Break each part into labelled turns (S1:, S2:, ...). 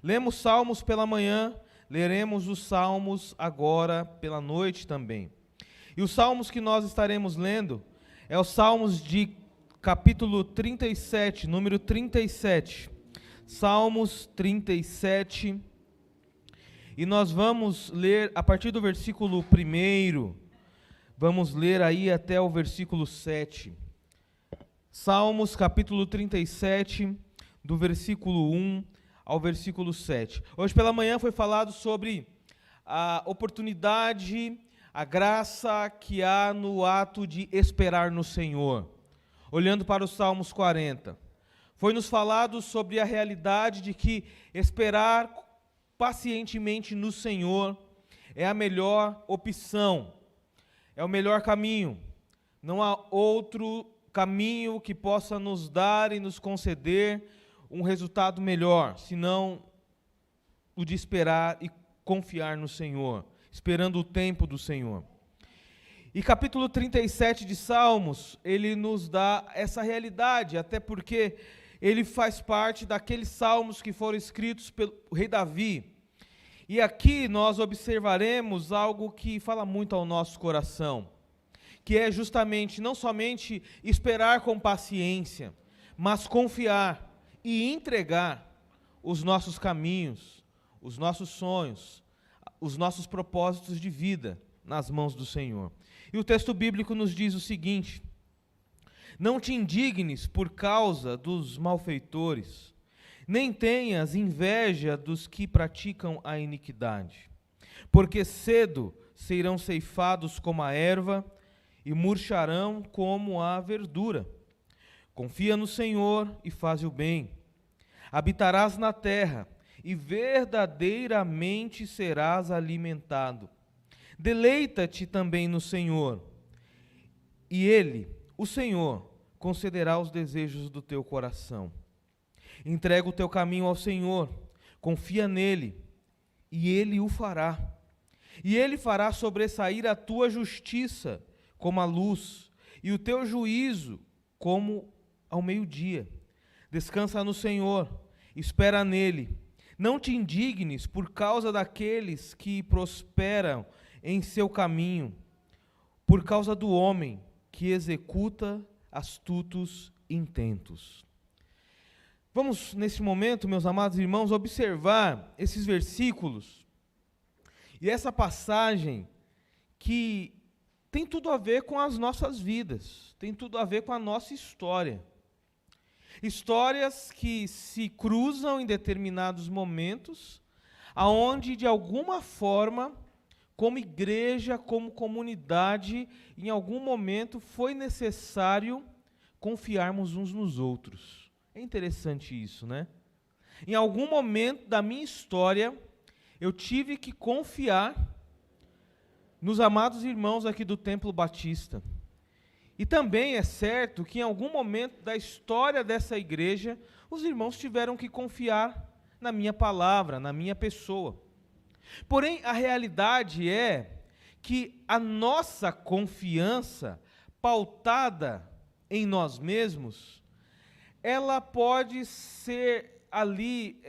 S1: Lemos salmos pela manhã, leremos os salmos agora pela noite também. E os salmos que nós estaremos lendo é os salmos de capítulo 37, número 37. Salmos 37. E nós vamos ler a partir do versículo 1, vamos ler aí até o versículo 7. Salmos capítulo 37, do versículo 1 ao versículo 7. Hoje pela manhã foi falado sobre a oportunidade, a graça que há no ato de esperar no Senhor. Olhando para os Salmos 40. Foi nos falado sobre a realidade de que esperar pacientemente no Senhor é a melhor opção, é o melhor caminho. Não há outro caminho que possa nos dar e nos conceder um resultado melhor, senão o de esperar e confiar no Senhor, esperando o tempo do Senhor. E capítulo 37 de Salmos, ele nos dá essa realidade, até porque ele faz parte daqueles salmos que foram escritos pelo rei Davi. E aqui nós observaremos algo que fala muito ao nosso coração, que é justamente não somente esperar com paciência, mas confiar e entregar os nossos caminhos, os nossos sonhos, os nossos propósitos de vida nas mãos do Senhor. E o texto bíblico nos diz o seguinte: não te indignes por causa dos malfeitores, nem tenhas inveja dos que praticam a iniquidade, porque cedo serão ceifados como a erva e murcharão como a verdura. Confia no Senhor e faz o bem. Habitarás na terra e verdadeiramente serás alimentado. Deleita-te também no Senhor, e Ele, o Senhor, concederá os desejos do teu coração. Entrega o teu caminho ao Senhor, confia nele, e Ele o fará. E Ele fará sobressair a tua justiça como a luz, e o teu juízo como ao meio-dia. Descansa no Senhor, espera nele. Não te indignes por causa daqueles que prosperam em seu caminho, por causa do homem que executa astutos intentos. Vamos, nesse momento, meus amados irmãos, observar esses versículos e essa passagem que tem tudo a ver com as nossas vidas, tem tudo a ver com a nossa história. Histórias que se cruzam em determinados momentos, aonde, de alguma forma, como igreja, como comunidade, em algum momento foi necessário confiarmos uns nos outros. É interessante isso, né? Em algum momento da minha história, eu tive que confiar nos amados irmãos aqui do Templo Batista. E também é certo que em algum momento da história dessa igreja, os irmãos tiveram que confiar na minha palavra, na minha pessoa. Porém, a realidade é que a nossa confiança, pautada em nós mesmos, ela pode ser ali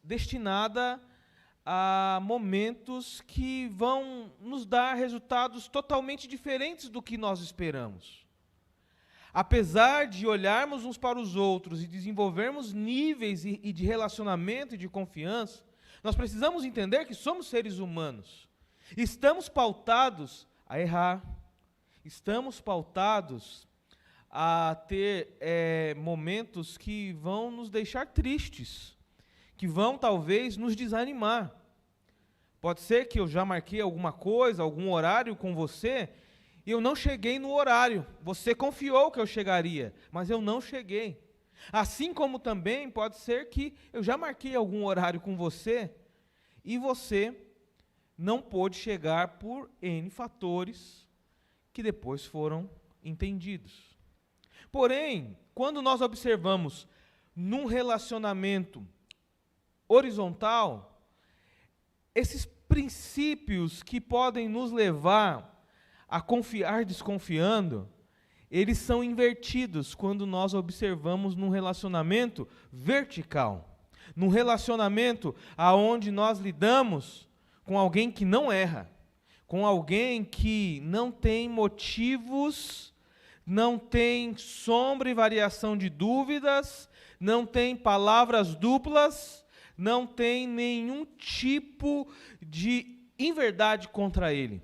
S1: destinada a momentos que vão nos dar resultados totalmente diferentes do que nós esperamos. Apesar de olharmos uns para os outros e desenvolvermos níveis e de relacionamento e de confiança, nós precisamos entender que somos seres humanos. Estamos pautados a errar. Estamos pautados a ter momentos que vão nos deixar tristes, que vão talvez nos desanimar. Pode ser que eu já marquei alguma coisa, algum horário com você, e eu não cheguei no horário. Você confiou que eu chegaria, mas eu não cheguei. Assim como também pode ser que eu já marquei algum horário com você, e você não pôde chegar por N fatores que depois foram entendidos. Porém, quando nós observamos num relacionamento horizontal, esses princípios que podem nos levar a confiar desconfiando, eles são invertidos quando nós observamos num relacionamento vertical. num relacionamento aonde nós lidamos com alguém que não erra, com alguém que não tem motivos, não tem sombra e variação de dúvidas, não tem palavras duplas, não tem nenhum tipo de inverdade contra ele.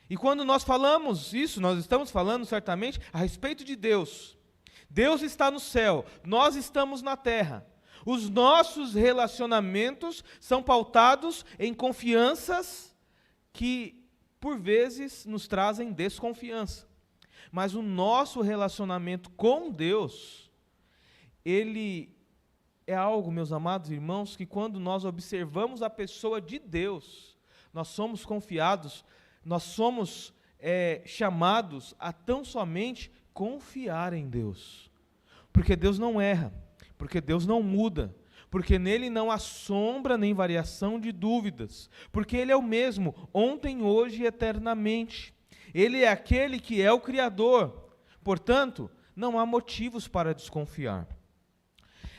S1: E quando nós falamos isso, nós estamos falando certamente a respeito de Deus. Deus está no céu, nós estamos na terra. Os nossos relacionamentos são pautados em confianças que, por vezes, nos trazem desconfiança. Mas o nosso relacionamento com Deus, ele é algo, meus amados irmãos, que quando nós observamos a pessoa de Deus, nós somos confiados, nós somos chamados a tão somente confiar em Deus. Porque Deus não erra, porque Deus não muda, porque nele não há sombra nem variação de dúvidas, porque Ele é o mesmo, ontem, hoje e eternamente. Ele é aquele que é o Criador, portanto, não há motivos para desconfiar.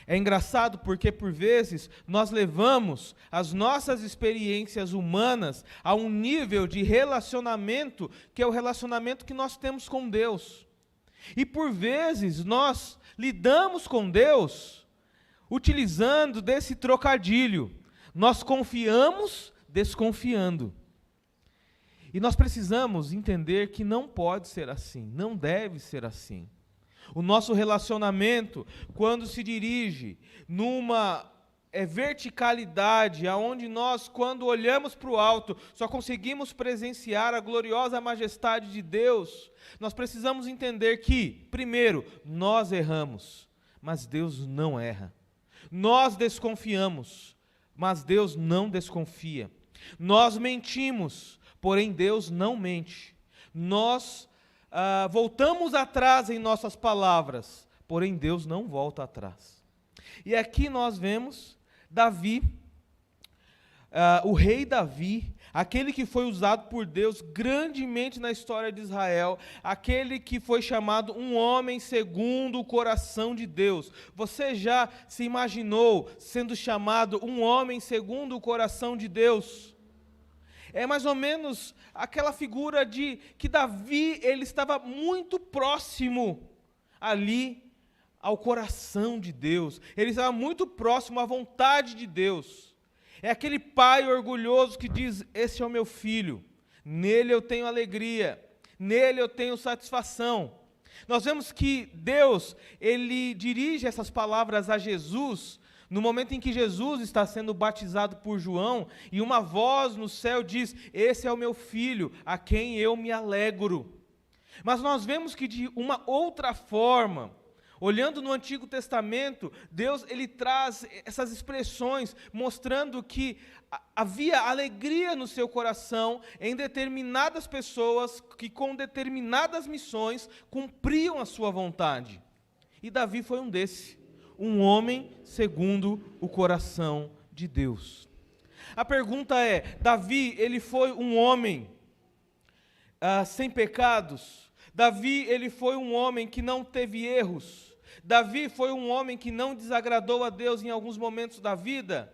S1: É engraçado porque, por vezes, nós levamos as nossas experiências humanas a um nível de relacionamento que é o relacionamento que nós temos com Deus. E, por vezes, nós lidamos com Deus utilizando desse trocadilho. Nós confiamos desconfiando. E nós precisamos entender que não pode ser assim, não deve ser assim. O nosso relacionamento, quando se dirige numa verticalidade, aonde nós, quando olhamos para o alto, só conseguimos presenciar a gloriosa majestade de Deus, nós precisamos entender que, primeiro, nós erramos, mas Deus não erra. Nós desconfiamos, mas Deus não desconfia. Nós mentimos, porém Deus não mente. Nós voltamos atrás em nossas palavras, porém Deus não volta atrás. E aqui nós vemos Davi, o rei Davi, aquele que foi usado por Deus grandemente na história de Israel, aquele que foi chamado um homem segundo o coração de Deus. Você já se imaginou sendo chamado um homem segundo o coração de Deus? É mais ou menos aquela figura de que Davi, ele estava muito próximo ali ao coração de Deus. Ele estava muito próximo à vontade de Deus. É aquele pai orgulhoso que diz: esse é o meu filho, nele eu tenho alegria, nele eu tenho satisfação. Nós vemos que Deus, ele dirige essas palavras a Jesus, no momento em que Jesus está sendo batizado por João, e uma voz no céu diz: esse é o meu filho, a quem eu me alegro. Mas nós vemos que de uma outra forma, olhando no Antigo Testamento, Deus, ele traz essas expressões, mostrando que havia alegria no seu coração em determinadas pessoas que com determinadas missões cumpriam a sua vontade. E Davi foi um desses. Um homem segundo o coração de Deus. A pergunta é: Davi, ele foi um homem sem pecados? Davi, ele foi um homem que não teve erros? Davi foi um homem que não desagradou a Deus em alguns momentos da vida?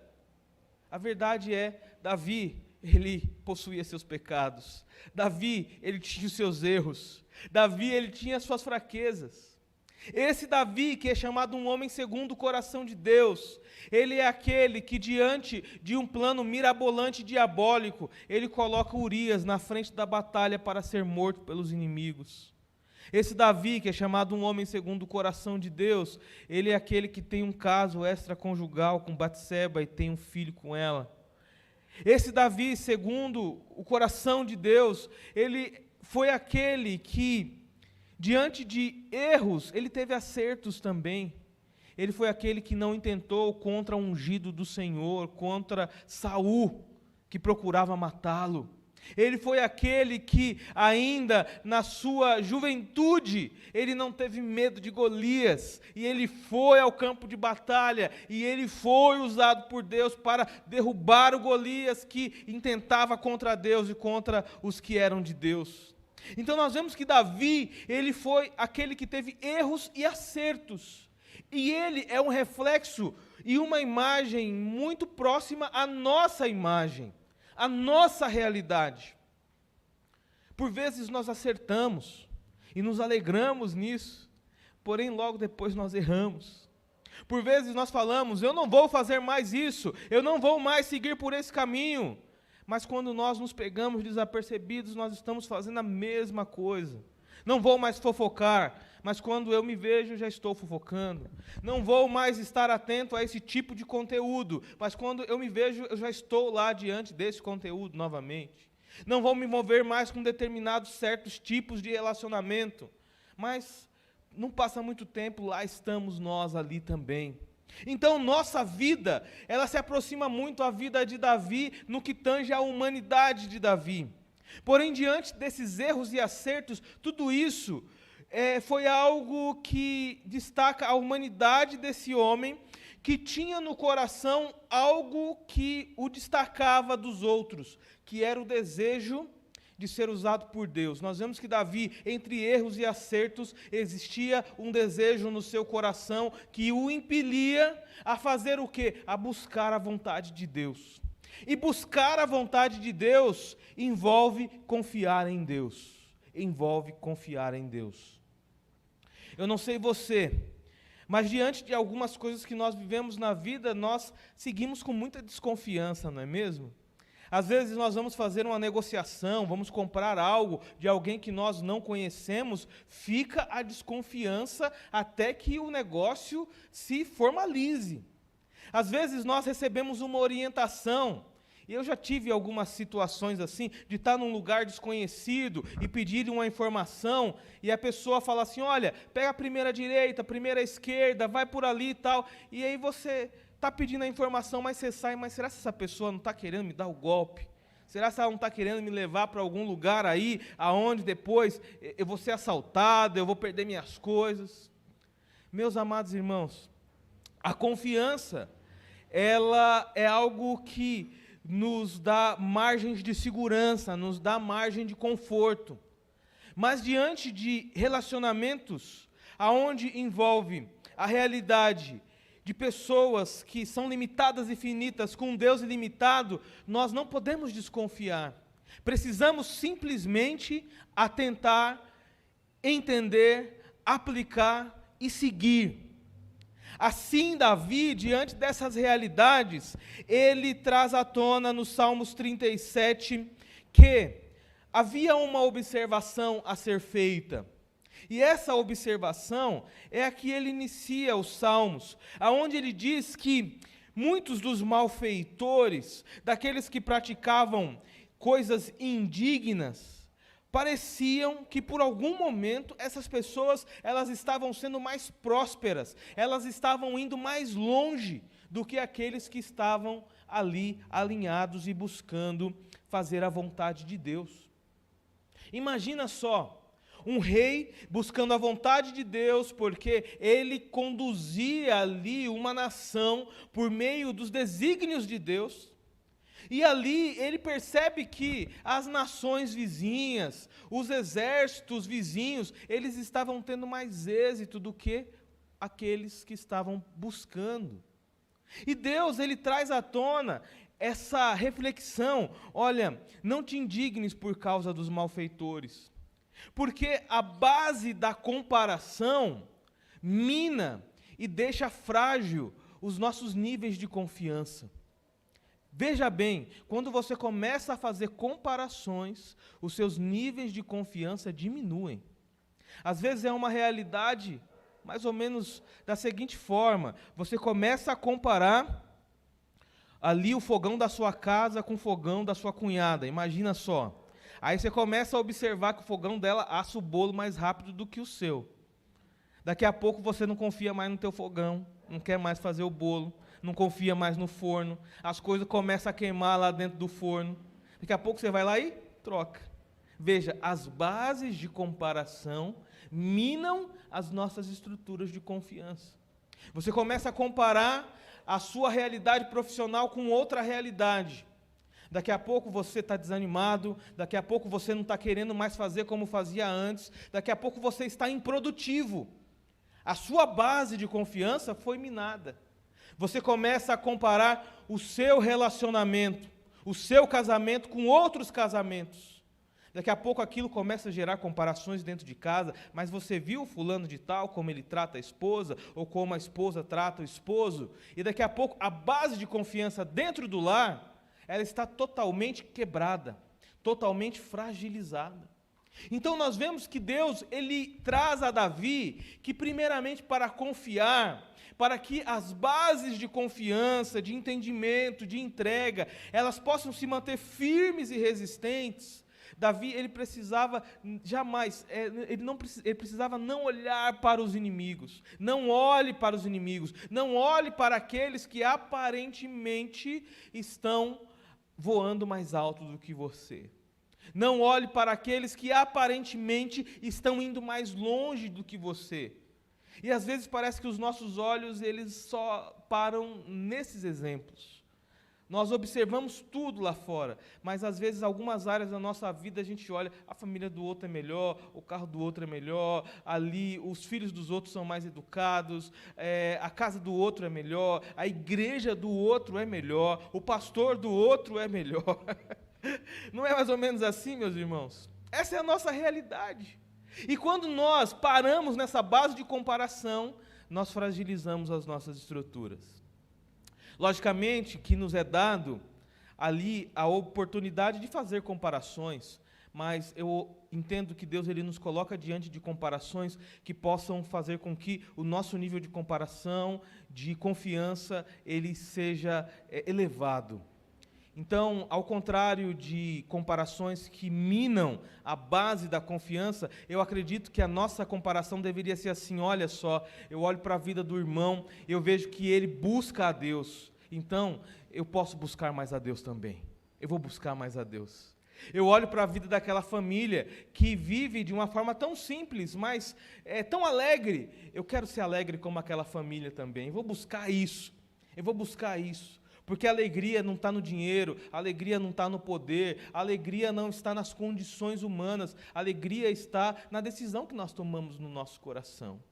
S1: A verdade é, Davi, ele possuía seus pecados. Davi, ele tinha os seus erros. Davi, ele tinha as suas fraquezas. Esse Davi, que é chamado um homem segundo o coração de Deus, ele é aquele que, diante de um plano mirabolante e diabólico, ele coloca Urias na frente da batalha para ser morto pelos inimigos. Esse Davi, que é chamado um homem segundo o coração de Deus, ele é aquele que tem um caso extraconjugal com Batseba e tem um filho com ela. Esse Davi, segundo o coração de Deus, ele foi aquele que, diante de erros, ele teve acertos também. Ele foi aquele que não intentou contra o ungido do Senhor, contra Saul, que procurava matá-lo. Ele foi aquele que, ainda na sua juventude, ele não teve medo de Golias, e ele foi ao campo de batalha, e ele foi usado por Deus para derrubar o Golias que intentava contra Deus e contra os que eram de Deus. Então nós vemos que Davi, ele foi aquele que teve erros e acertos, e ele é um reflexo e uma imagem muito próxima à nossa imagem, à nossa realidade. Por vezes nós acertamos e nos alegramos nisso, porém logo depois nós erramos. Por vezes nós falamos, eu não vou fazer mais isso, eu não vou mais seguir por esse caminho. Mas quando nós nos pegamos desapercebidos, nós estamos fazendo a mesma coisa. Não vou mais fofocar, mas quando eu me vejo, já estou fofocando. Não vou mais estar atento a esse tipo de conteúdo, mas quando eu me vejo, eu já estou lá diante desse conteúdo novamente. Não vou me mover mais com determinados certos tipos de relacionamento, mas não passa muito tempo, lá estamos nós ali também. Então, nossa vida, ela se aproxima muito à vida de Davi no que tange à humanidade de Davi. Porém, diante desses erros e acertos, tudo isso foi algo que destaca a humanidade desse homem, que tinha no coração algo que o destacava dos outros, que era o desejo de ser usado por Deus. Nós vemos que Davi, entre erros e acertos, existia um desejo no seu coração que o impelia a fazer o quê? A buscar a vontade de Deus. E buscar a vontade de Deus envolve confiar em Deus. Envolve confiar em Deus. Eu não sei você, mas diante de algumas coisas que nós vivemos na vida, nós seguimos com muita desconfiança, não é mesmo? Às vezes nós vamos fazer uma negociação, vamos comprar algo de alguém que nós não conhecemos, fica a desconfiança até que o negócio se formalize. Às vezes nós recebemos uma orientação, e eu já tive algumas situações assim, de estar num lugar desconhecido e pedir uma informação, e a pessoa fala assim, olha, pega a primeira direita, a primeira esquerda, vai por ali e tal, e aí você está pedindo a informação, mas você sai, mas será que essa pessoa não está querendo me dar o golpe? Será que ela não está querendo me levar para algum lugar aí, aonde depois eu vou ser assaltado, eu vou perder minhas coisas? Meus amados irmãos, a confiança, ela é algo que nos dá margens de segurança, nos dá margem de conforto. Mas diante de relacionamentos, aonde envolve a realidade de pessoas que são limitadas e finitas, com um Deus ilimitado, nós não podemos desconfiar. Precisamos simplesmente atentar, entender, aplicar e seguir. Assim, Davi, diante dessas realidades, ele traz à tona no Salmos 37 que havia uma observação a ser feita. E essa observação é a que ele inicia os Salmos, aonde ele diz que muitos dos malfeitores, daqueles que praticavam coisas indignas, pareciam que por algum momento essas pessoas elas estavam sendo mais prósperas, elas estavam indo mais longe do que aqueles que estavam ali alinhados e buscando fazer a vontade de Deus. Imagina só, um rei buscando a vontade de Deus, porque ele conduzia ali uma nação por meio dos desígnios de Deus. E ali ele percebe que as nações vizinhas, os exércitos vizinhos, eles estavam tendo mais êxito do que aqueles que estavam buscando. E Deus, ele traz à tona essa reflexão, olha, não te indignes por causa dos malfeitores, porque a base da comparação mina e deixa frágil os nossos níveis de confiança. Veja bem, quando você começa a fazer comparações, os seus níveis de confiança diminuem. Às vezes é uma realidade mais ou menos da seguinte forma: você começa a comparar ali o fogão da sua casa com o fogão da sua cunhada, imagina só. Aí você começa a observar que o fogão dela assa o bolo mais rápido do que o seu. Daqui a pouco você não confia mais no teu fogão, não quer mais fazer o bolo, não confia mais no forno, as coisas começam a queimar lá dentro do forno. Daqui a pouco você vai lá e troca. Veja, as bases de comparação minam as nossas estruturas de confiança. Você começa a comparar a sua realidade profissional com outra realidade. Daqui a pouco você está desanimado, daqui a pouco você não está querendo mais fazer como fazia antes, daqui a pouco você está improdutivo. A sua base de confiança foi minada. Você começa a comparar o seu relacionamento, o seu casamento com outros casamentos. Daqui a pouco aquilo começa a gerar comparações dentro de casa, mas você viu o fulano de tal, como ele trata a esposa, ou como a esposa trata o esposo, e daqui a pouco a base de confiança dentro do lar, ela está totalmente quebrada, totalmente fragilizada. Então nós vemos que Deus, ele traz a Davi, que primeiramente para confiar, para que as bases de confiança, de entendimento, de entrega, elas possam se manter firmes e resistentes. Davi, ele precisava jamais, ele precisava não olhar para os inimigos, não olhe para os inimigos, não olhe para aqueles que aparentemente estão voando mais alto do que você. Não olhe para aqueles que aparentemente estão indo mais longe do que você. E às vezes parece que os nossos olhos, eles só param nesses exemplos. Nós observamos tudo lá fora, mas às vezes algumas áreas da nossa vida a gente olha, a família do outro é melhor, o carro do outro é melhor, ali os filhos dos outros são mais educados, a casa do outro é melhor, a igreja do outro é melhor, o pastor do outro é melhor. Não é mais ou menos assim, meus irmãos? Essa é a nossa realidade. E quando nós paramos nessa base de comparação, nós fragilizamos as nossas estruturas. Logicamente que nos é dado ali a oportunidade de fazer comparações, mas eu entendo que Deus, ele nos coloca diante de comparações que possam fazer com que o nosso nível de comparação, de confiança, ele seja elevado. Então, ao contrário de comparações que minam a base da confiança, eu acredito que a nossa comparação deveria ser assim: olha só, eu olho para a vida do irmão, eu vejo que ele busca a Deus, então eu posso buscar mais a Deus também, eu vou buscar mais a Deus. Eu olho para a vida daquela família que vive de uma forma tão simples, mas tão alegre, eu quero ser alegre como aquela família também, eu vou buscar isso, porque a alegria não está no dinheiro, a alegria não está no poder, a alegria não está nas condições humanas, a alegria está na decisão que nós tomamos no nosso coração.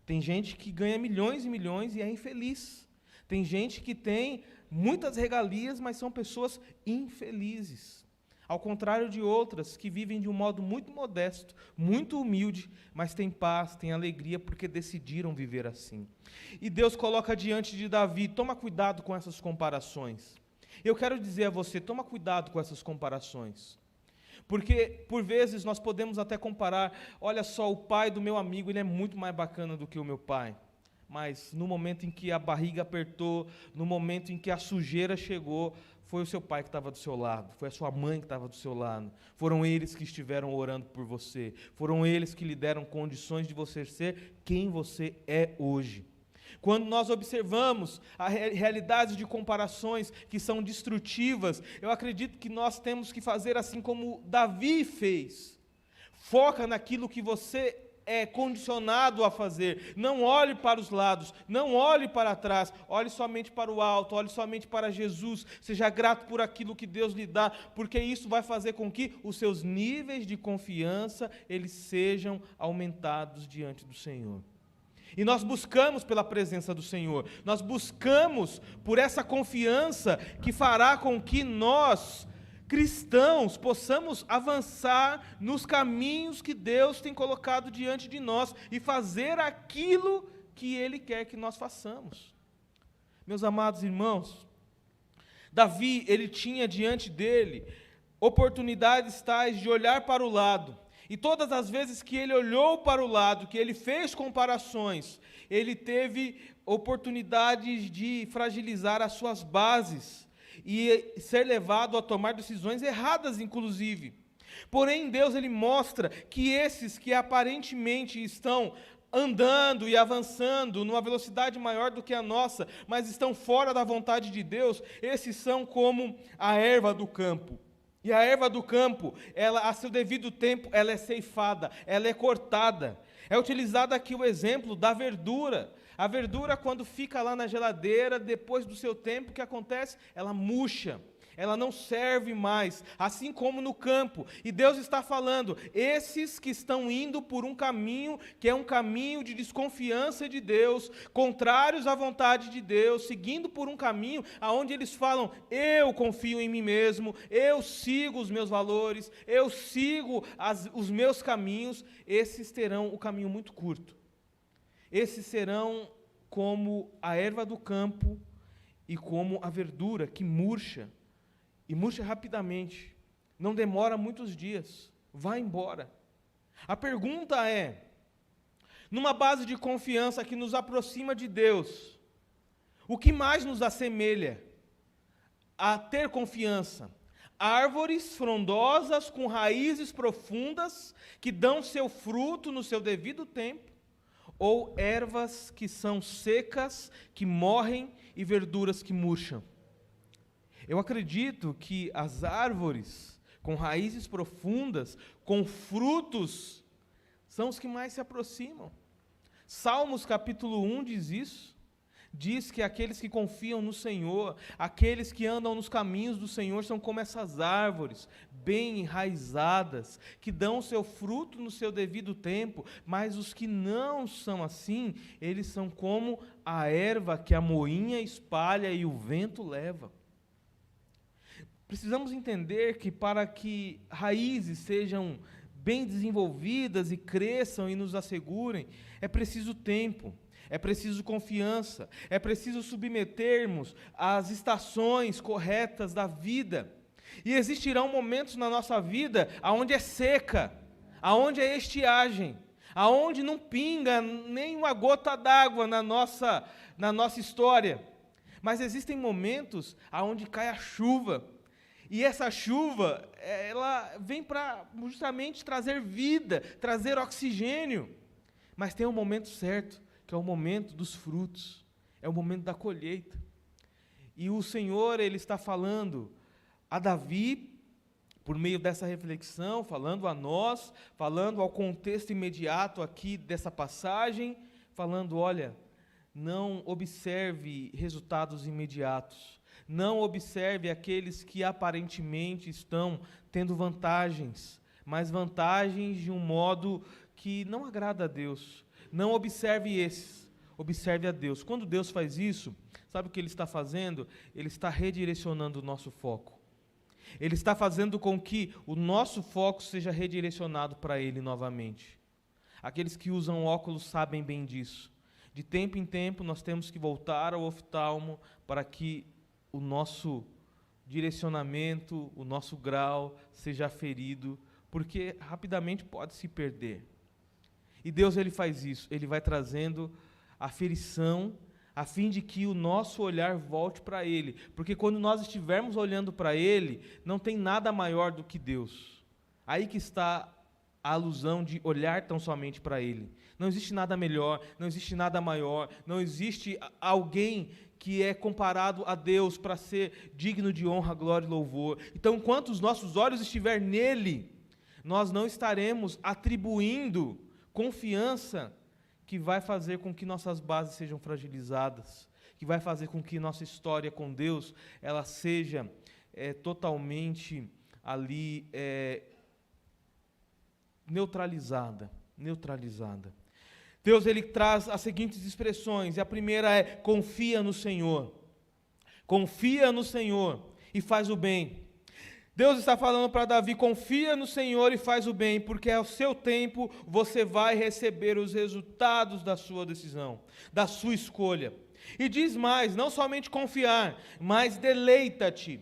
S1: Tem gente que ganha milhões e milhões e é infeliz. Tem gente que tem muitas regalias, mas são pessoas infelizes. Ao contrário de outras que vivem de um modo muito modesto, muito humilde, mas têm paz, têm alegria, porque decidiram viver assim. E Deus coloca diante de Davi: toma cuidado com essas comparações. Eu quero dizer a você, toma cuidado com essas comparações. Porque, por vezes, nós podemos até comparar: olha só, o pai do meu amigo, ele é muito mais bacana do que o meu pai. Mas no momento em que a barriga apertou, no momento em que a sujeira chegou, foi o seu pai que estava do seu lado, foi a sua mãe que estava do seu lado, foram eles que estiveram orando por você, foram eles que lhe deram condições de você ser quem você é hoje. Quando nós observamos a realidade de comparações que são destrutivas, eu acredito que nós temos que fazer assim como Davi fez. Foca naquilo que você é condicionado a fazer. Não olhe para os lados, não olhe para trás, olhe somente para o alto, olhe somente para Jesus. Seja grato por aquilo que Deus lhe dá, porque isso vai fazer com que os seus níveis de confiança, eles sejam aumentados diante do Senhor. E nós buscamos pela presença do Senhor, nós buscamos por essa confiança que fará com que nós, cristãos, possamos avançar nos caminhos que Deus tem colocado diante de nós e fazer aquilo que Ele quer que nós façamos. Meus amados irmãos, Davi, ele tinha diante dele oportunidades tais de olhar para o lado, e todas as vezes que ele olhou para o lado, que ele fez comparações, ele teve oportunidades de fragilizar as suas bases, e ser levado a tomar decisões erradas, inclusive. Porém, Deus, ele mostra que esses que aparentemente estão andando e avançando numa velocidade maior do que a nossa, mas estão fora da vontade de Deus, esses são como a erva do campo. E a erva do campo, ela, a seu devido tempo, ela é ceifada, ela é cortada. É utilizado aqui o exemplo da verdura. A verdura, quando fica lá na geladeira, depois do seu tempo, o que acontece? Ela murcha, ela não serve mais, assim como no campo. E Deus está falando, esses que estão indo por um caminho que é um caminho de desconfiança de Deus, contrários à vontade de Deus, seguindo por um caminho aonde eles falam, eu confio em mim mesmo, eu sigo os meus valores, eu sigo os meus caminhos, esses terão o caminho muito curto. Esses serão como a erva do campo e como a verdura que murcha, e murcha rapidamente, não demora muitos dias, vai embora. A pergunta é, numa base de confiança que nos aproxima de Deus, o que mais nos assemelha a ter confiança? Árvores frondosas com raízes profundas que dão seu fruto no seu devido tempo, ou ervas que são secas, que morrem, e verduras que murcham? Eu acredito que as árvores com raízes profundas, com frutos, são os que mais se aproximam. Salmos capítulo 1 diz isso. Diz que aqueles que confiam no Senhor, aqueles que andam nos caminhos do Senhor, são como essas árvores, bem enraizadas, que dão o seu fruto no seu devido tempo, mas os que não são assim, eles são como a erva que a moinha espalha e o vento leva. Precisamos entender que para que raízes sejam bem desenvolvidas e cresçam e nos assegurem, é preciso tempo, é preciso confiança, é preciso submetermos às estações corretas da vida. E existirão momentos na nossa vida aonde é seca, aonde é estiagem, aonde não pinga nem uma gota d'água na nossa história. Mas existem momentos aonde cai a chuva. E essa chuva, ela vem para justamente trazer vida, trazer oxigênio. Mas tem um momento certo, que é o momento dos frutos, é o momento da colheita. E o Senhor, Ele está falando a Davi, por meio dessa reflexão, falando a nós, falando ao contexto imediato aqui dessa passagem, falando, olha, não observe resultados imediatos, não observe aqueles que aparentemente estão tendo vantagens, mas vantagens de um modo que não agrada a Deus. Não observe esses, observe a Deus. Quando Deus faz isso, sabe o que Ele está fazendo? Ele está redirecionando o nosso foco. Ele está fazendo com que o nosso foco seja redirecionado para Ele novamente. Aqueles que usam óculos sabem bem disso. De tempo em tempo, nós temos que voltar ao oftalmo para que o nosso direcionamento, o nosso grau seja aferido, porque rapidamente pode se perder. E Deus, Ele faz isso, Ele vai trazendo aferição, a fim de que o nosso olhar volte para Ele, porque quando nós estivermos olhando para Ele, não tem nada maior do que Deus. Aí que está a alusão de olhar tão somente para Ele. Não existe nada melhor, não existe nada maior, não existe alguém que é comparado a Deus para ser digno de honra, glória e louvor. Então, enquanto os nossos olhos estiverem nele, nós não estaremos atribuindo confiança que vai fazer com que nossas bases sejam fragilizadas, que vai fazer com que nossa história com Deus ela seja totalmente ali neutralizada. Deus, Ele traz as seguintes expressões, e a primeira é, confia no Senhor e faz o bem. Deus está falando para Davi, confia no Senhor e faz o bem, porque ao seu tempo você vai receber os resultados da sua decisão, da sua escolha. E diz mais, não somente confiar, mas deleita-te.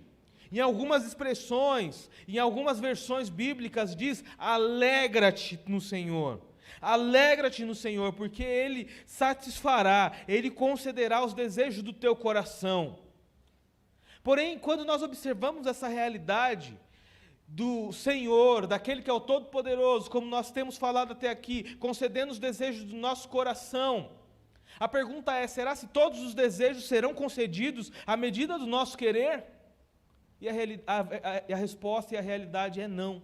S1: Em algumas expressões, em algumas versões bíblicas diz, alegra-te no Senhor. Alegra-te no Senhor, porque Ele satisfará, Ele concederá os desejos do teu coração. Porém, quando nós observamos essa realidade do Senhor, daquele que é o Todo-Poderoso, como nós temos falado até aqui, concedendo os desejos do nosso coração, a pergunta é, será se todos os desejos serão concedidos à medida do nosso querer? E a resposta e a realidade é não.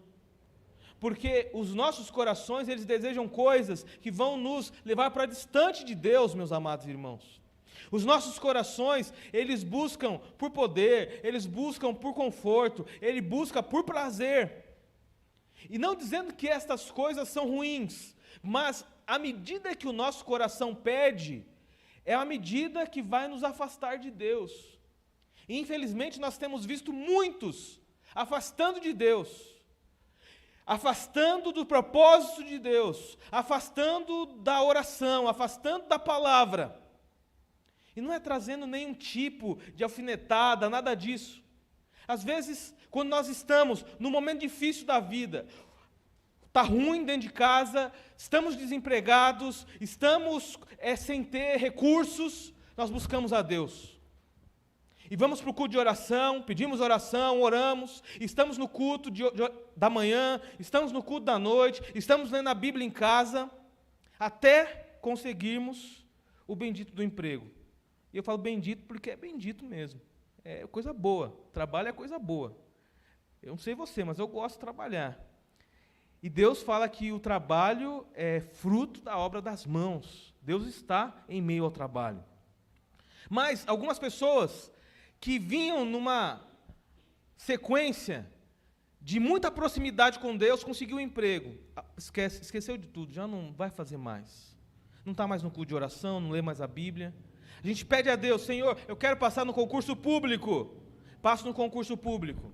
S1: Porque os nossos corações, eles desejam coisas que vão nos levar para distante de Deus, meus amados irmãos. Os nossos corações, eles buscam por poder, eles buscam por conforto, ele busca por prazer. E não dizendo que estas coisas são ruins, mas à medida que o nosso coração pede, é a medida que vai nos afastar de Deus. E infelizmente nós temos visto muitos afastando de Deus, afastando do propósito de Deus, afastando da oração, afastando da palavra. E não é trazendo nenhum tipo de alfinetada, nada disso. Às vezes, quando nós estamos num momento difícil da vida, está ruim dentro de casa, estamos desempregados, estamos sem ter recursos, nós buscamos a Deus. E vamos para o culto de oração, pedimos oração, oramos, estamos no culto da manhã, estamos no culto da noite, estamos lendo a Bíblia em casa, até conseguirmos o bendito do emprego. E eu falo bendito porque é bendito mesmo, é coisa boa, trabalho é coisa boa. Eu não sei você, mas eu gosto de trabalhar. E Deus fala que o trabalho é fruto da obra das mãos, Deus está em meio ao trabalho. Mas algumas pessoas que vinham numa sequência de muita proximidade com Deus, conseguiu um emprego. Esqueceu de tudo, já não vai fazer mais. Não está mais no culto de oração, não lê mais a Bíblia. A gente pede a Deus, Senhor, eu quero passar no concurso público. Passo no concurso público.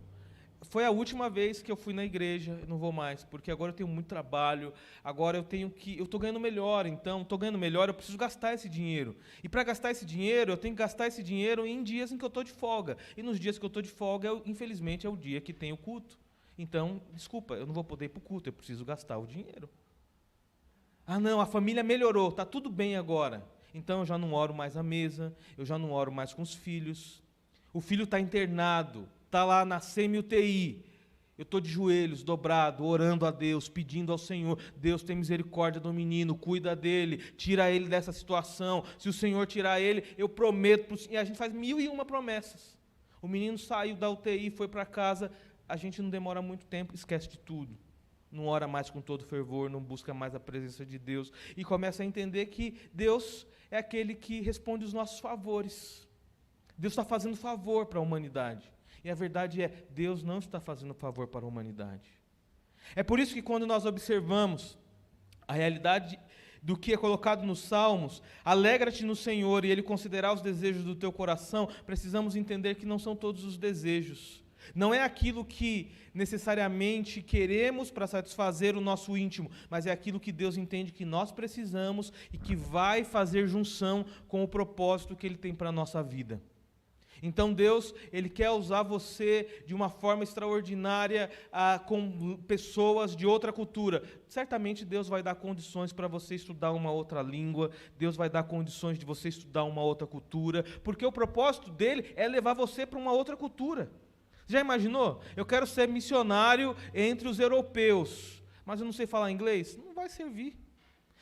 S1: Foi a última vez que eu fui na igreja, não vou mais, porque agora eu tenho muito trabalho, agora eu estou ganhando melhor, então, estou ganhando melhor, eu preciso gastar esse dinheiro. E para gastar esse dinheiro, eu tenho que gastar esse dinheiro em dias em que eu estou de folga. E nos dias que eu estou de folga, infelizmente, é o dia que tem o culto. Então, desculpa, eu não vou poder ir para o culto, eu preciso gastar o dinheiro. Ah não, a família melhorou, está tudo bem agora. Então eu já não oro mais à mesa, eu já não oro mais com os filhos. O filho está internado, está lá na semi-UTI, eu estou de joelhos, dobrado, orando a Deus, pedindo ao Senhor, Deus tem misericórdia do menino, cuida dele, tira ele dessa situação, se o Senhor tirar ele, eu prometo, e a gente faz 1001 promessas. O menino saiu da UTI, foi para casa, a gente não demora muito tempo, esquece de tudo, não ora mais com todo fervor, não busca mais a presença de Deus, e começa a entender que Deus é aquele que responde os nossos favores. Deus está fazendo favor para a humanidade. E a verdade é, Deus não está fazendo favor para a humanidade. É por isso que quando nós observamos a realidade do que é colocado nos Salmos, alegra-te no Senhor e Ele considerar os desejos do teu coração, precisamos entender que não são todos os desejos. Não é aquilo que necessariamente queremos para satisfazer o nosso íntimo, mas é aquilo que Deus entende que nós precisamos e que vai fazer junção com o propósito que Ele tem para a nossa vida. Então Deus, Ele quer usar você de uma forma extraordinária com pessoas de outra cultura. Certamente Deus vai dar condições para você estudar uma outra língua, Deus vai dar condições de você estudar uma outra cultura, porque o propósito dEle é levar você para uma outra cultura. Já imaginou? Eu quero ser missionário entre os europeus, mas eu não sei falar inglês? Não vai servir.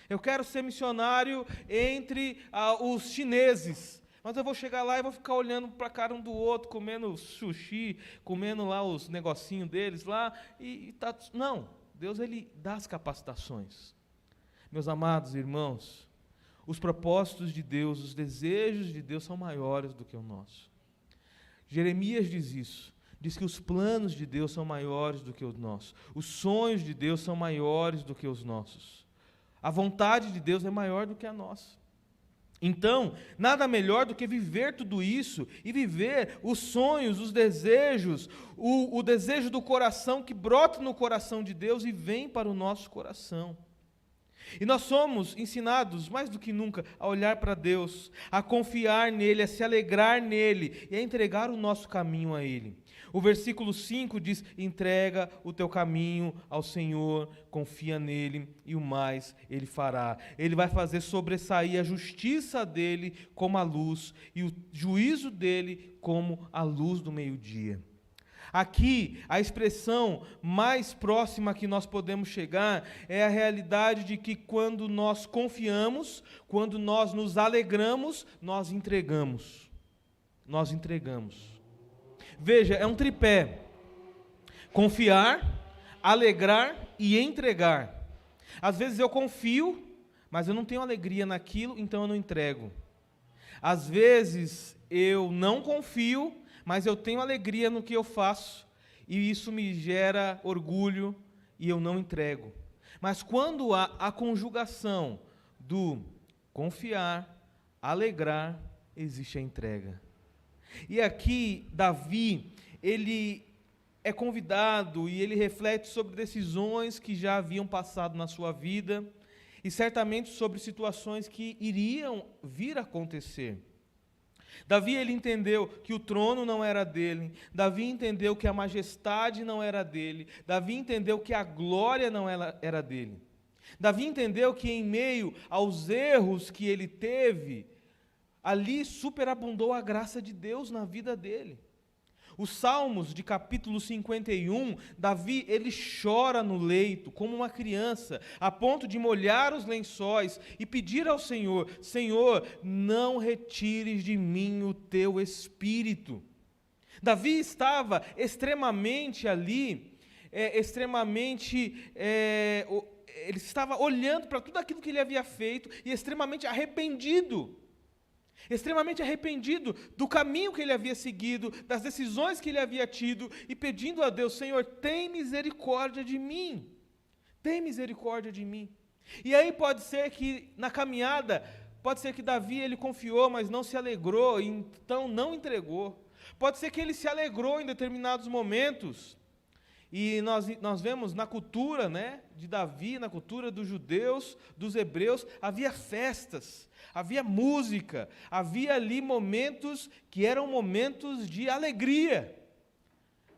S1: Eu quero ser missionário entre os chineses, mas eu vou chegar lá e vou ficar olhando para a cara um do outro, comendo sushi, comendo lá os negocinhos deles lá, tá. Não, Deus Ele dá as capacitações. Meus amados irmãos, os propósitos de Deus, os desejos de Deus são maiores do que o nosso. Jeremias diz isso, diz que os planos de Deus são maiores do que os nossos, os sonhos de Deus são maiores do que os nossos, a vontade de Deus é maior do que a nossa. Então, nada melhor do que viver tudo isso e viver os sonhos, os desejos, o desejo do coração que brota no coração de Deus e vem para o nosso coração. E nós somos ensinados, mais do que nunca, a olhar para Deus, a confiar nele, a se alegrar nele e a entregar o nosso caminho a Ele. O versículo 5 diz, entrega o teu caminho ao Senhor, confia nele e o mais Ele fará. Ele vai fazer sobressair a justiça dele como a luz e o juízo dele como a luz do meio-dia. Aqui, a expressão mais próxima que nós podemos chegar é a realidade de que quando nós confiamos, quando nós nos alegramos, nós entregamos. Nós entregamos. Veja, é um tripé. Confiar, alegrar e entregar. Às vezes eu confio, mas eu não tenho alegria naquilo, então eu não entrego. Às vezes eu não confio, mas eu tenho alegria no que eu faço, e isso me gera orgulho e eu não entrego. Mas quando há a conjugação do confiar, alegrar, existe a entrega. E aqui Davi, ele é convidado e ele reflete sobre decisões que já haviam passado na sua vida e certamente sobre situações que iriam vir a acontecer. Davi, ele entendeu que o trono não era dele, Davi entendeu que a majestade não era dele, Davi entendeu que a glória não era dele. Davi entendeu que em meio aos erros que ele teve, ali superabundou a graça de Deus na vida dele. Os Salmos de capítulo 51, Davi, ele chora no leito, como uma criança, a ponto de molhar os lençóis e pedir ao Senhor: Senhor, não retires de mim o teu espírito. Davi estava extremamente ali, ele estava olhando para tudo aquilo que ele havia feito e extremamente arrependido do caminho que ele havia seguido, das decisões que ele havia tido, e pedindo a Deus: Senhor, tem misericórdia de mim, tem misericórdia de mim. E aí pode ser que na caminhada, pode ser que Davi ele confiou, mas não se alegrou, e então não entregou. Pode ser que ele se alegrou em determinados momentos, e nós vemos na cultura, né, de Davi, na cultura dos judeus, dos hebreus, havia festas, havia música, havia ali momentos que eram momentos de alegria.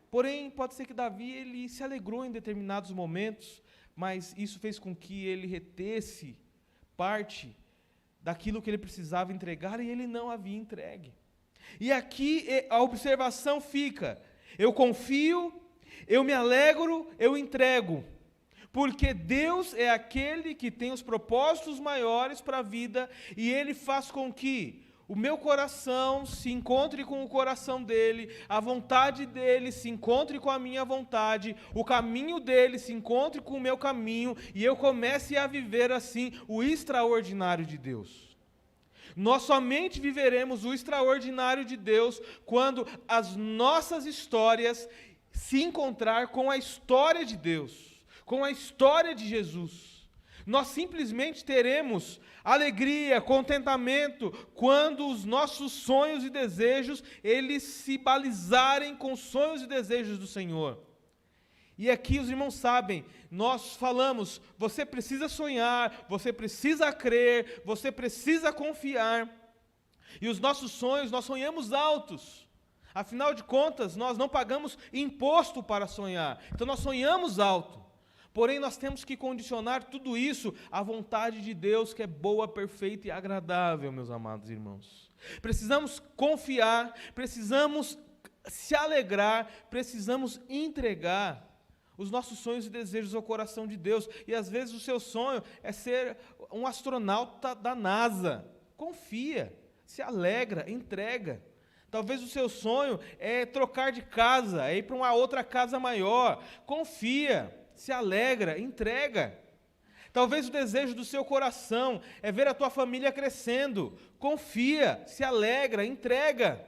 S1: Porém, pode ser que Davi ele se alegrou em determinados momentos, mas isso fez com que ele retesse parte daquilo que ele precisava entregar e ele não havia entregue. E aqui a observação fica: eu confio, eu me alegro, eu entrego, porque Deus é aquele que tem os propósitos maiores para a vida, e Ele faz com que o meu coração se encontre com o coração dEle, a vontade dEle se encontre com a minha vontade, o caminho dEle se encontre com o meu caminho, e eu comece a viver assim o extraordinário de Deus. Nós somente viveremos o extraordinário de Deus quando as nossas histórias se encontrar com a história de Deus, com a história de Jesus. Nós simplesmente teremos alegria, contentamento, quando os nossos sonhos e desejos, eles se balizarem com os sonhos e desejos do Senhor. E aqui os irmãos sabem, nós falamos, você precisa sonhar, você precisa crer, você precisa confiar. E os nossos sonhos, nós sonhamos altos. Afinal de contas, nós não pagamos imposto para sonhar, então nós sonhamos alto. Porém, nós temos que condicionar tudo isso à vontade de Deus, que é boa, perfeita e agradável, meus amados irmãos. Precisamos confiar, precisamos se alegrar, precisamos entregar os nossos sonhos e desejos ao coração de Deus. E às vezes o seu sonho é ser um astronauta da NASA. Confia, se alegra, entrega. Talvez o seu sonho é trocar de casa, é ir para uma outra casa maior. Confia, se alegra, entrega. Talvez o desejo do seu coração é ver a tua família crescendo. Confia, se alegra, entrega.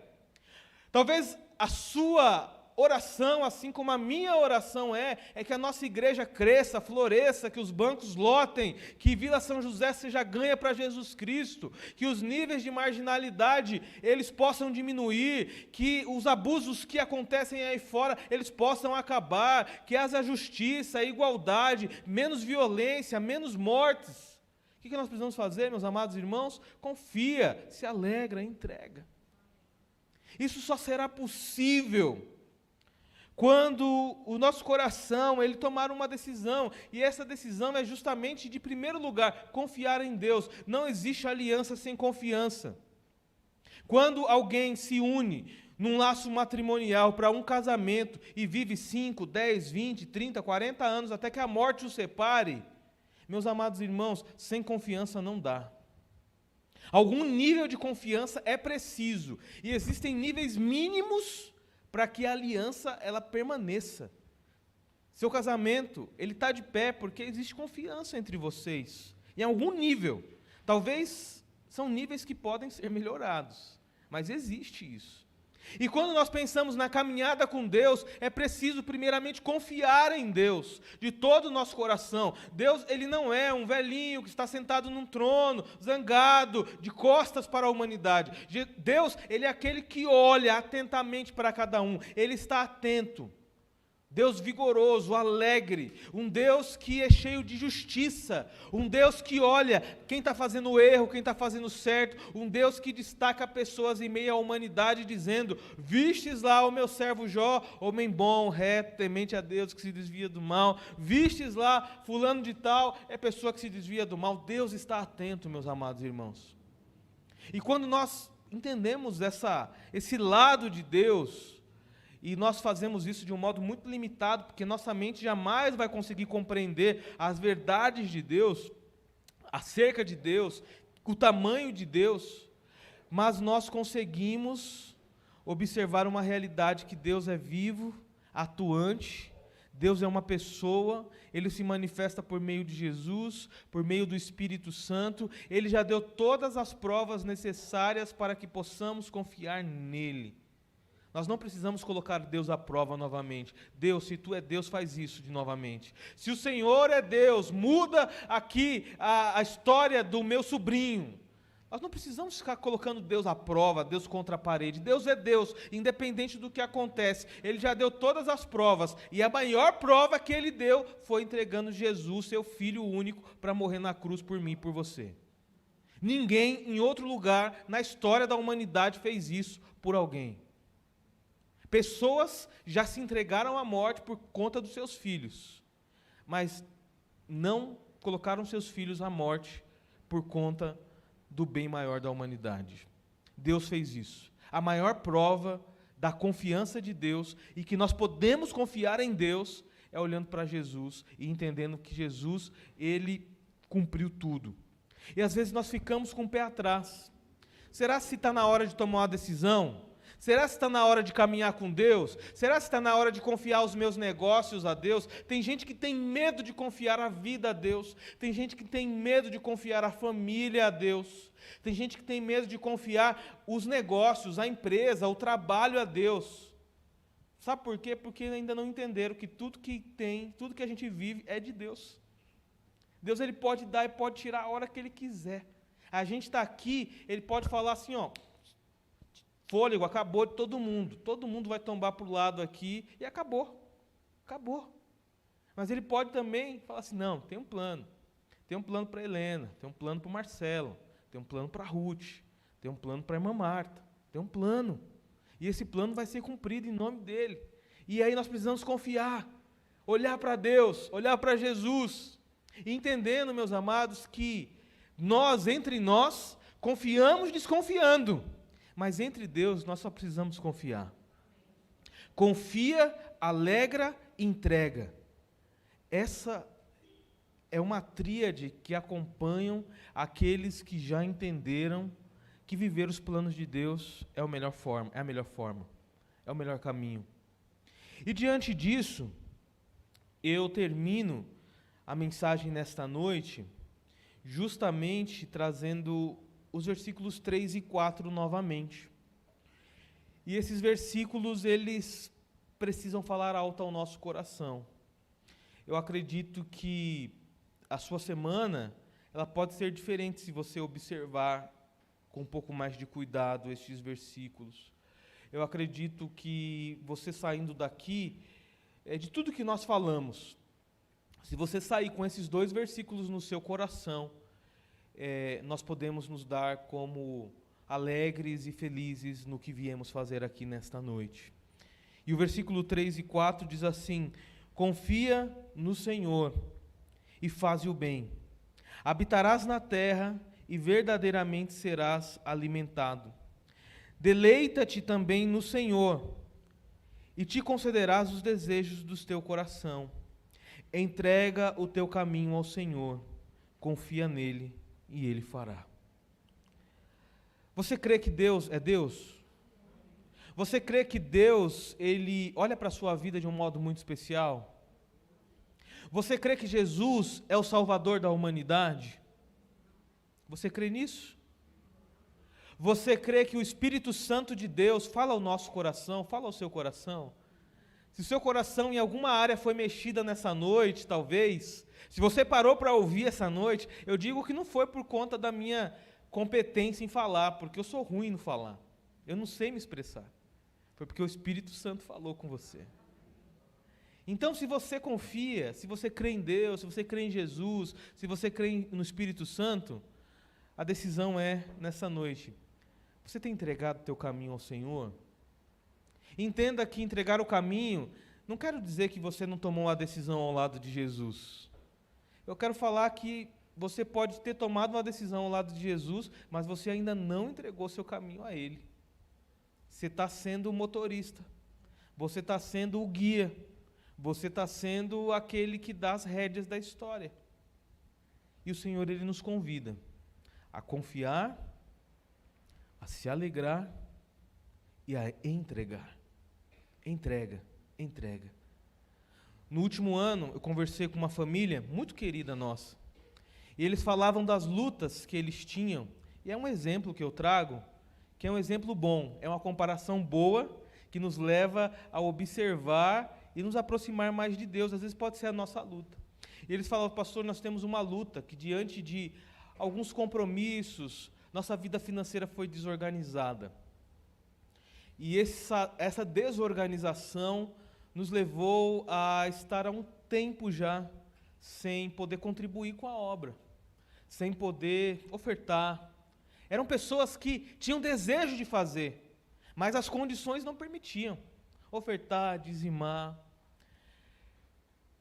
S1: Talvez a sua oração, assim como a minha oração é que a nossa igreja cresça, floresça, que os bancos lotem, que Vila São José seja ganha para Jesus Cristo, que os níveis de marginalidade, eles possam diminuir, que os abusos que acontecem aí fora, eles possam acabar, que haja justiça, igualdade, menos violência, menos mortes. O que nós precisamos fazer, meus amados irmãos? Confia, se alegra, entrega. Isso só será possível quando o nosso coração, ele tomar uma decisão, e essa decisão é justamente, de primeiro lugar, confiar em Deus. Não existe aliança sem confiança. Quando alguém se une num laço matrimonial para um casamento, e vive 5, 10, 20, 30, 40 anos, até que a morte os separe, meus amados irmãos, sem confiança não dá. Algum nível de confiança é preciso, e existem níveis mínimos para que a aliança ela permaneça. Seu casamento, ele está de pé porque existe confiança entre vocês, em algum nível. Talvez São níveis que podem ser melhorados, mas existe isso. E quando nós pensamos na caminhada com Deus, é preciso primeiramente confiar em Deus, de todo o nosso coração. Deus, Ele não é um velhinho que está sentado num trono, zangado, de costas para a humanidade. Deus, Ele é aquele que olha atentamente para cada um, Ele está atento. Deus vigoroso, alegre, um Deus que é cheio de justiça, um Deus que olha quem está fazendo erro, quem está fazendo certo, um Deus que destaca pessoas em meio à humanidade, dizendo: vistes lá o meu servo Jó, homem bom, reto, temente a Deus, que se desvia do mal, vistes lá fulano de tal, é pessoa que se desvia do mal. Deus está atento, meus amados irmãos. E quando nós entendemos esse lado de Deus, e nós fazemos isso de um modo muito limitado, porque nossa mente jamais vai conseguir compreender as verdades de Deus, acerca de Deus, o tamanho de Deus, mas nós conseguimos observar uma realidade que Deus é vivo, atuante, Deus é uma pessoa, Ele se manifesta por meio de Jesus, por meio do Espírito Santo, Ele já deu todas as provas necessárias para que possamos confiar nele. Nós não precisamos colocar Deus à prova novamente. Deus, se Tu é Deus, faz isso de novamente. Se o Senhor é Deus, muda aqui a história do meu sobrinho. Nós não precisamos ficar colocando Deus à prova, Deus contra a parede. Deus é Deus, independente do que acontece. Ele já deu todas as provas. E a maior prova que Ele deu foi entregando Jesus, Seu Filho único, para morrer na cruz por mim e por você. Ninguém em outro lugar na história da humanidade fez isso por alguém. Pessoas já se entregaram à morte por conta dos seus filhos, mas não colocaram seus filhos à morte por conta do bem maior da humanidade. Deus fez isso. A maior prova da confiança de Deus e que nós podemos confiar em Deus é olhando para Jesus e entendendo que Jesus, Ele cumpriu tudo. E às vezes nós ficamos com o pé atrás. Será que está na hora de tomar uma decisão? Será que está na hora de caminhar com Deus? Será que está na hora de confiar os meus negócios a Deus? Tem gente que tem medo de confiar a vida a Deus. Tem gente que tem medo de confiar a família a Deus. Tem gente que tem medo de confiar os negócios, a empresa, o trabalho a Deus. Sabe por quê? Porque ainda não entenderam que tudo que tem, tudo que a gente vive é de Deus. Deus, Ele pode dar e pode tirar a hora que Ele quiser. A gente está aqui, Ele pode falar assim, ó, fôlego, acabou de todo mundo vai tombar para o lado aqui e acabou, mas Ele pode também falar assim, não, tem um plano para a Helena, tem um plano para o Marcelo, tem um plano para a Ruth, tem um plano para a irmã Marta, tem um plano, e esse plano vai ser cumprido em nome dEle, e aí nós precisamos confiar, olhar para Deus, olhar para Jesus, e entendendo, meus amados, que nós, entre nós, confiamos desconfiando, mas entre Deus nós só precisamos confiar. Confia, alegra, entrega. Essa é uma tríade que acompanham aqueles que já entenderam que viver os planos de Deus é a melhor forma, é o melhor caminho. E diante disso, eu termino a mensagem nesta noite justamente trazendo os versículos 3 e 4 novamente. E esses versículos, eles precisam falar alto ao nosso coração. Eu acredito que a sua semana, ela pode ser diferente se você observar com um pouco mais de cuidado estes versículos. Eu acredito que você saindo daqui, de tudo que nós falamos, se você sair com esses 2 versículos no seu coração, nós podemos nos dar como alegres e felizes no que viemos fazer aqui nesta noite. E o versículo 3 e 4 diz assim: confia no Senhor e faze o bem. Habitarás na terra e verdadeiramente serás alimentado. Deleita-te também no Senhor e te concederás os desejos do teu coração. Entrega o teu caminho ao Senhor, confia nele e Ele fará. Você crê que Deus é Deus? Você crê que Deus, Ele olha para a sua vida de um modo muito especial? Você crê que Jesus é o Salvador da humanidade? Você crê nisso? Você crê que o Espírito Santo de Deus fala ao nosso coração, fala ao seu coração? Se o seu coração em alguma área foi mexida nessa noite, talvez, se você parou para ouvir essa noite, eu digo que não foi por conta da minha competência em falar, porque eu sou ruim no falar. Eu não sei me expressar. Foi porque o Espírito Santo falou com você. Então, se você confia, se você crê em Deus, se você crê em Jesus, se você crê no Espírito Santo, a decisão é, nessa noite, você tem entregado o teu caminho ao Senhor? Entenda que entregar o caminho, não quero dizer que você não tomou uma decisão ao lado de Jesus. Eu quero falar que você pode ter tomado uma decisão ao lado de Jesus, mas você ainda não entregou seu caminho a Ele. Você está sendo o motorista, você está sendo o guia, você está sendo aquele que dá as rédeas da história. E o Senhor, Ele nos convida a confiar, a se alegrar e a entregar. Entrega. No último ano, eu conversei com uma família muito querida nossa, e eles falavam das lutas que eles tinham, e é um exemplo que eu trago, que é um exemplo bom, é uma comparação boa, que nos leva a observar e nos aproximar mais de Deus. Às vezes pode ser a nossa luta. E eles falavam: pastor, nós temos uma luta, que diante de alguns compromissos, nossa vida financeira foi desorganizada. E essa desorganização nos levou a estar há um tempo já sem poder contribuir com a obra, sem poder ofertar. Eram pessoas que tinham desejo de fazer, mas as condições não permitiam ofertar, dizimar.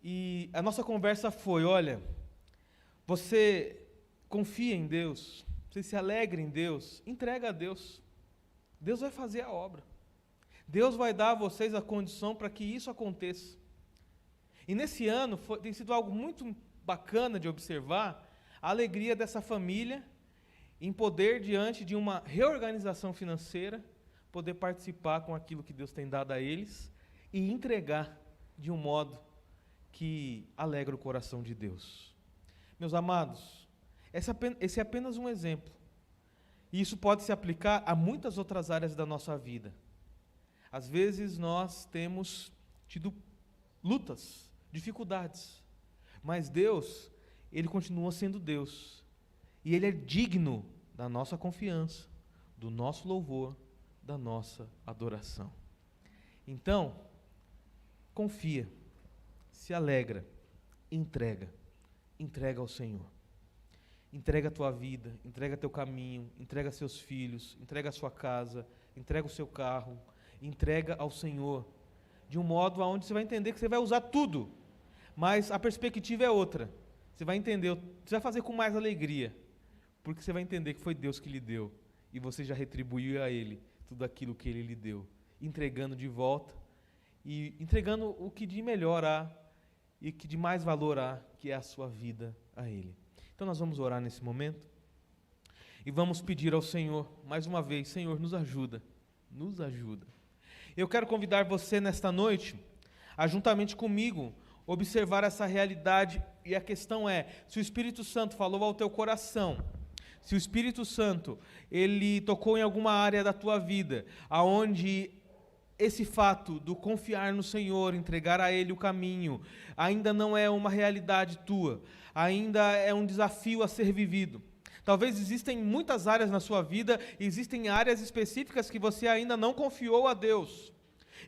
S1: E a nossa conversa foi: olha, você confia em Deus, você se alegra em Deus, entrega a Deus. Deus vai fazer a obra. Deus vai dar a vocês a condição para que isso aconteça. E nesse ano tem sido algo muito bacana de observar a alegria dessa família em poder, diante de uma reorganização financeira, poder participar com aquilo que Deus tem dado a eles e entregar de um modo que alegra o coração de Deus. Meus amados, esse é apenas um exemplo. E isso pode se aplicar a muitas outras áreas da nossa vida. Às vezes nós temos tido lutas, dificuldades, mas Deus, Ele continua sendo Deus. E Ele é digno da nossa confiança, do nosso louvor, da nossa adoração. Então, confia, se alegra, entrega ao Senhor. Entrega a tua vida, entrega teu caminho, entrega seus filhos, entrega a sua casa, entrega o seu carro, entrega ao Senhor, de um modo onde você vai entender que você vai usar tudo, mas a perspectiva é outra. Você vai entender, você vai fazer com mais alegria, porque você vai entender que foi Deus que lhe deu, e você já retribuiu a Ele tudo aquilo que Ele lhe deu, entregando de volta, e entregando o que de melhor há, e que de mais valor há, que é a sua vida a Ele. Então nós vamos orar nesse momento e vamos pedir ao Senhor, mais uma vez: Senhor, nos ajuda. Eu quero convidar você nesta noite a, juntamente comigo, observar essa realidade, e a questão é: se o Espírito Santo falou ao teu coração, se o Espírito Santo, Ele tocou em alguma área da tua vida, aonde esse fato do confiar no Senhor, entregar a Ele o caminho, ainda não é uma realidade tua, ainda é um desafio a ser vivido. Talvez existem muitas áreas na sua vida, existem áreas específicas que você ainda não confiou a Deus.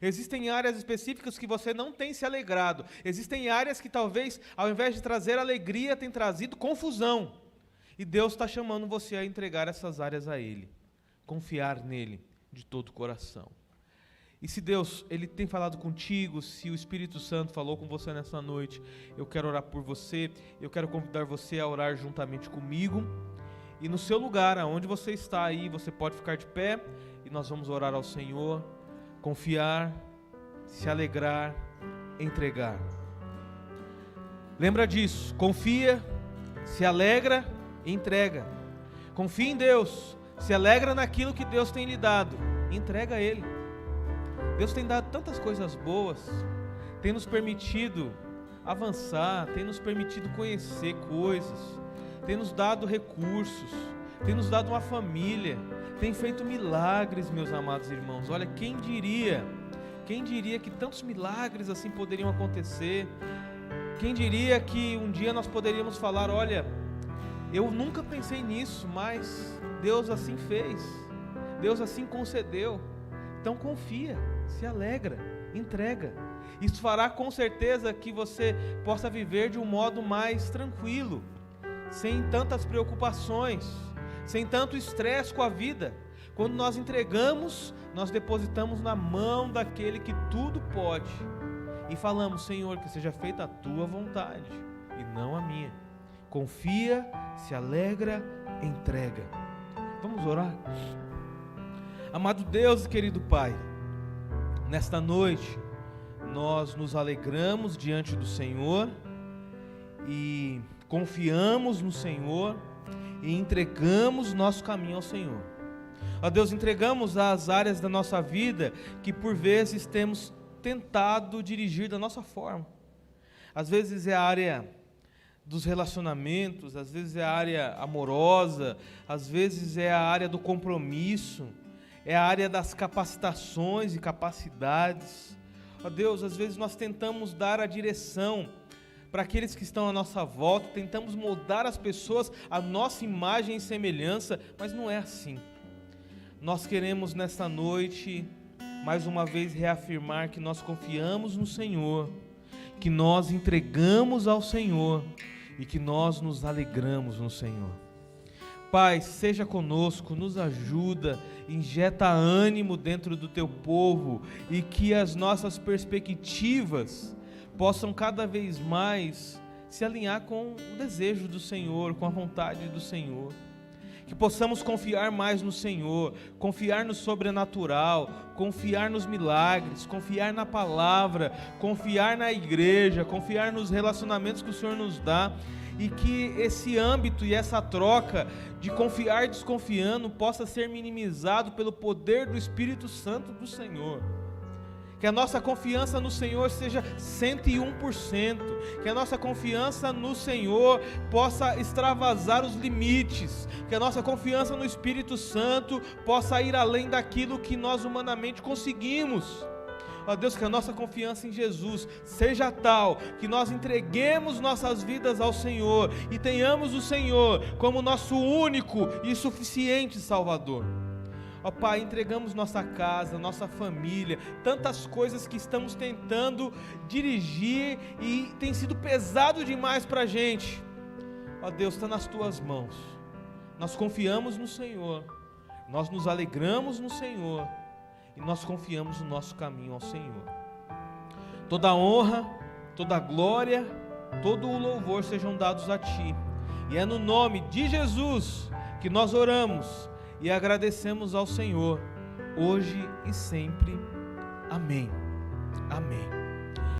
S1: Existem áreas específicas que você não tem se alegrado. Existem áreas que talvez, ao invés de trazer alegria, tem trazido confusão. E Deus está chamando você a entregar essas áreas a Ele, confiar nele de todo o coração. E se Deus, Ele tem falado contigo, se o Espírito Santo falou com você nessa noite, eu quero orar por você, eu quero convidar você a orar juntamente comigo. E no seu lugar, aonde você está aí, você pode ficar de pé e nós vamos orar ao Senhor, confiar, se alegrar, entregar. Lembra disso, confia, se alegra e entrega. Confia em Deus, se alegra naquilo que Deus tem lhe dado, entrega a Ele. Deus tem dado tantas coisas boas, tem nos permitido avançar, tem nos permitido conhecer coisas, tem nos dado recursos, tem nos dado uma família, tem feito milagres, meus amados irmãos. Olha, quem diria que tantos milagres assim poderiam acontecer? Quem diria que um dia nós poderíamos falar, olha, eu nunca pensei nisso, mas Deus assim fez, Deus assim concedeu. Então confia, se alegra, entrega. Isso fará com certeza que você possa viver de um modo mais tranquilo, sem tantas preocupações, sem tanto estresse com a vida. Quando nós entregamos, nós depositamos na mão daquele que tudo pode e falamos, Senhor, que seja feita a tua vontade e não a minha. Confia, se alegra, entrega. Vamos orar? Amado Deus e querido Pai, nesta noite nós nos alegramos diante do Senhor e confiamos no Senhor e entregamos nosso caminho ao Senhor. Ó Deus, entregamos as áreas da nossa vida que por vezes temos tentado dirigir da nossa forma. Às vezes é a área dos relacionamentos, às vezes é a área amorosa, às vezes é a área do compromisso, é a área das capacitações e capacidades. Ó Deus, às vezes nós tentamos dar a direção para aqueles que estão à nossa volta, tentamos moldar as pessoas à nossa imagem e semelhança, mas não é assim. Nós queremos nesta noite, mais uma vez, reafirmar que nós confiamos no Senhor, que nós entregamos ao Senhor e que nós nos alegramos no Senhor. Pai, seja conosco, nos ajuda, injeta ânimo dentro do teu povo e que as nossas perspectivas possam cada vez mais se alinhar com o desejo do Senhor, com a vontade do Senhor. Que possamos confiar mais no Senhor, confiar no sobrenatural, confiar nos milagres, confiar na palavra, confiar na igreja, confiar nos relacionamentos que o Senhor nos dá, e que esse âmbito e essa troca de confiar desconfiando possa ser minimizado pelo poder do Espírito Santo do Senhor. Que a nossa confiança no Senhor seja 101%, que a nossa confiança no Senhor possa extravasar os limites, que a nossa confiança no Espírito Santo possa ir além daquilo que nós humanamente conseguimos. Ó Deus, que a nossa confiança em Jesus seja tal, que nós entreguemos nossas vidas ao Senhor e tenhamos o Senhor como nosso único e suficiente Salvador. Ó Pai, entregamos nossa casa, nossa família, tantas coisas que estamos tentando dirigir e tem sido pesado demais para a gente. Ó Deus, está nas Tuas mãos. Nós confiamos no Senhor, nós nos alegramos no Senhor e nós confiamos no nosso caminho ao Senhor. Toda a honra, toda a glória, todo o louvor sejam dados a Ti. E é no nome de Jesus que nós oramos e agradecemos ao Senhor, hoje e sempre. Amém. Amém.